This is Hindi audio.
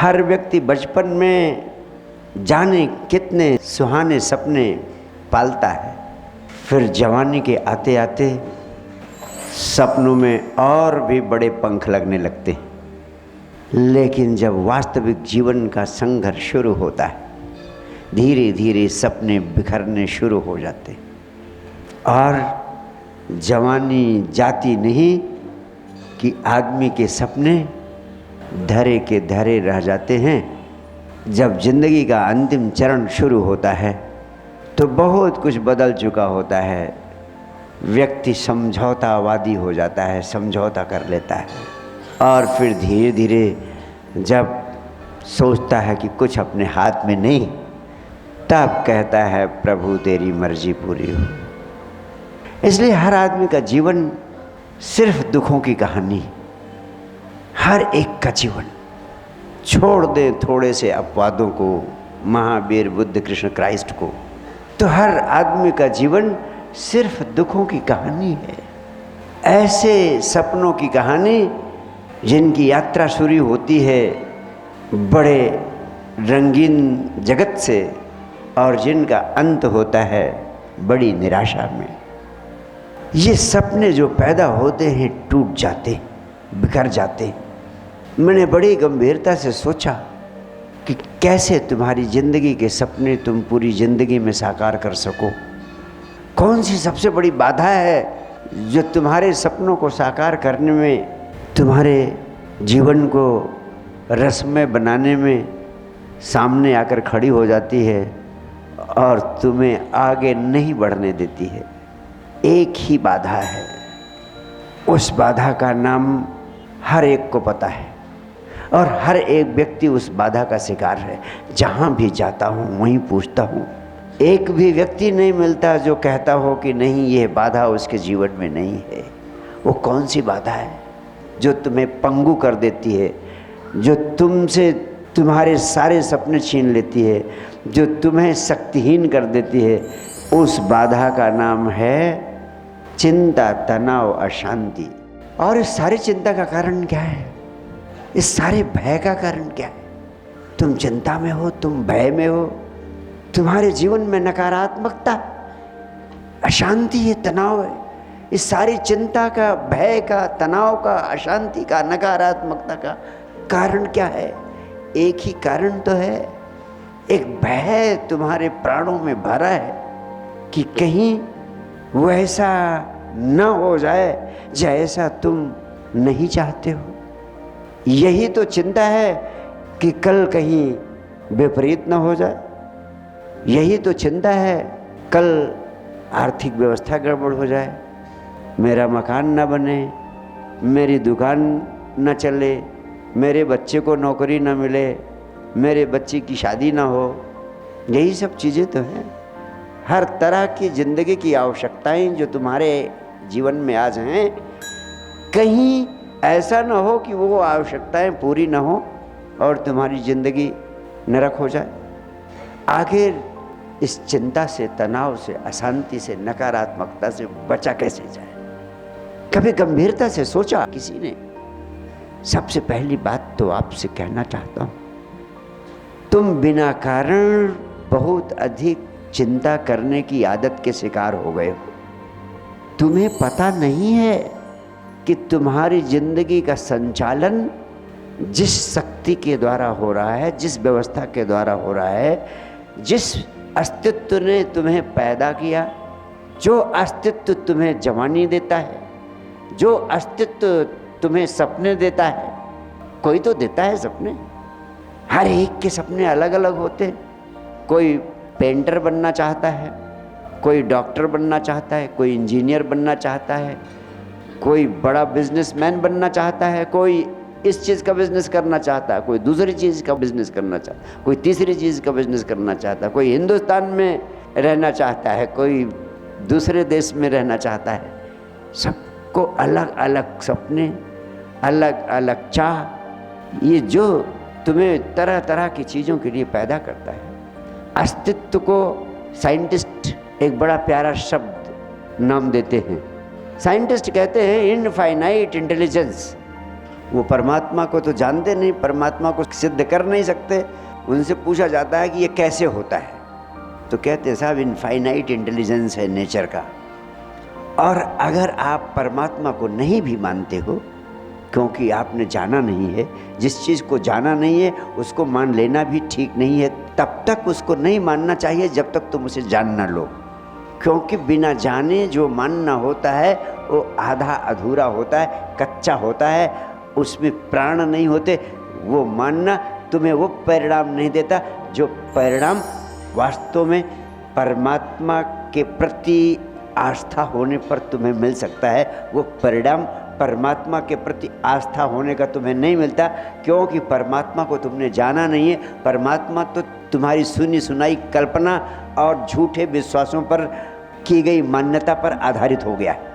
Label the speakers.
Speaker 1: हर व्यक्ति बचपन में जाने कितने सुहाने सपने पालता है, फिर जवानी के आते आते सपनों में और भी बड़े पंख लगने लगते हैं। लेकिन जब वास्तविक जीवन का संघर्ष शुरू होता है, धीरे धीरे सपने बिखरने शुरू हो जाते हैं और जवानी जाती नहीं कि आदमी के सपने धरे के धरे रह जाते हैं। जब जिंदगी का अंतिम चरण शुरू होता है तो बहुत कुछ बदल चुका होता है। व्यक्ति समझौतावादी हो जाता है, समझौता कर लेता है और फिर धीरे धीरे जब सोचता है कि कुछ अपने हाथ में नहीं, तब कहता है प्रभु तेरी मर्जी पूरी हो। इसलिए हर आदमी का जीवन सिर्फ दुखों की कहानी, हर एक का जीवन। छोड़ दें थोड़े से अपवादों को, महावीर, बुद्ध, कृष्ण, क्राइस्ट को, तो हर आदमी का जीवन सिर्फ दुखों की कहानी है। ऐसे सपनों की कहानी जिनकी यात्रा शुरू होती है बड़े रंगीन जगत से और जिनका अंत होता है बड़ी निराशा में। ये सपने जो पैदा होते हैं टूट जाते, बिखर जाते। मैंने बड़ी गंभीरता से सोचा कि कैसे तुम्हारी ज़िंदगी के सपने तुम पूरी ज़िंदगी में साकार कर सको। कौन सी सबसे बड़ी बाधा है जो तुम्हारे सपनों को साकार करने में, तुम्हारे जीवन को रसमय बनाने में सामने आकर खड़ी हो जाती है और तुम्हें आगे नहीं बढ़ने देती है। एक ही बाधा है, उस बाधा का नाम हर एक को पता है और हर एक व्यक्ति उस बाधा का शिकार है। जहाँ भी जाता हूँ वहीं पूछता हूँ, एक भी व्यक्ति नहीं मिलता जो कहता हो कि नहीं, ये बाधा उसके जीवन में नहीं है। वो कौन सी बाधा है जो तुम्हें पंगु कर देती है, जो तुमसे तुम्हारे सारे सपने छीन लेती है, जो तुम्हें शक्तिहीन कर देती है? उस बाधा का नाम है चिंता, तनाव, अशांति। और इस सारी चिंता का कारण क्या है? इस सारे भय का कारण क्या है? तुम चिंता में हो, तुम भय में हो, तुम्हारे जीवन में नकारात्मकता, अशांति है, तनाव है। इस सारी चिंता का, भय का, तनाव का, अशांति का, नकारात्मकता का कारण क्या है? एक ही कारण तो है। एक भय तुम्हारे प्राणों में भरा है कि कहीं वैसा न हो जाए जैसा तुम नहीं चाहते हो। यही तो चिंता है कि कल कहीं विपरीत न हो जाए। यही तो चिंता है कल आर्थिक व्यवस्था गड़बड़ हो जाए, मेरा मकान न बने, मेरी दुकान न चले, मेरे बच्चे को नौकरी न मिले, मेरे बच्चे की शादी ना हो। यही सब चीज़ें तो हैं। हर तरह की ज़िंदगी की आवश्यकताएं जो तुम्हारे जीवन में आज हैं, कहीं ऐसा ना हो कि वो आवश्यकताएं पूरी ना हो और तुम्हारी ज़िंदगी नरक हो जाए। आखिर इस चिंता से, तनाव से, अशांति से, नकारात्मकता से बचा कैसे जाए? कभी गंभीरता से सोचा किसी ने? सबसे पहली बात तो आपसे कहना चाहता हूँ, तुम बिना कारण बहुत अधिक चिंता करने की आदत के शिकार हो गए हो। तुम्हें पता नहीं है कि तुम्हारी जिंदगी का संचालन जिस शक्ति के द्वारा हो रहा है, जिस व्यवस्था के द्वारा हो रहा है, जिस अस्तित्व ने तुम्हें पैदा किया, जो अस्तित्व तुम्हें जवानी देता है, जो अस्तित्व तुम्हें सपने देता है। कोई तो देता है सपने, हर एक के सपने अलग अलग होते हैं। कोई पेंटर बनना चाहता है, कोई डॉक्टर बनना चाहता है, कोई इंजीनियर बनना चाहता है, कोई बड़ा बिजनेसमैन बनना चाहता है, कोई इस चीज़ का बिजनेस करना चाहता है, कोई दूसरी चीज़ का बिजनेस करना चाहता है, कोई तीसरी चीज़ का बिजनेस करना चाहता है, कोई हिंदुस्तान में रहना चाहता है, कोई दूसरे देश में रहना चाहता है। सबको अलग अलग सपने, अलग अलग चाह, ये जो तुम्हें तरह तरह की चीज़ों के लिए पैदा करता है। अस्तित्व को साइंटिस्ट एक बड़ा प्यारा शब्द नाम देते हैं। साइंटिस्ट कहते हैं इनफाइनाइट इंटेलिजेंस, वो परमात्मा को तो जानते नहीं, परमात्मा को सिद्ध कर नहीं सकते। उनसे पूछा जाता है कि ये कैसे होता है, तो कहते हैं साहब इनफाइनाइट इंटेलिजेंस है नेचर का। और अगर आप परमात्मा को नहीं भी मानते हो, क्योंकि आपने जाना नहीं है, जिस चीज़ को जाना नहीं है उसको मान लेना भी ठीक नहीं है, तब तक उसको नहीं मानना चाहिए जब तक तुम उसे जान ना लो। क्योंकि बिना जाने जो मानना होता है वो आधा अधूरा होता है, कच्चा होता है, उसमें प्राण नहीं होते। वो मानना तुम्हें वो परिणाम नहीं देता जो परिणाम वास्तव में परमात्मा के प्रति आस्था होने पर तुम्हें मिल सकता है। वो परिणाम परमात्मा के प्रति आस्था होने का तुम्हें नहीं मिलता, क्योंकि परमात्मा को तुमने जाना नहीं है। परमात्मा तो तुम्हारी सुनी सुनाई कल्पना और झूठे विश्वासों पर की गई मान्यता पर आधारित हो गया है।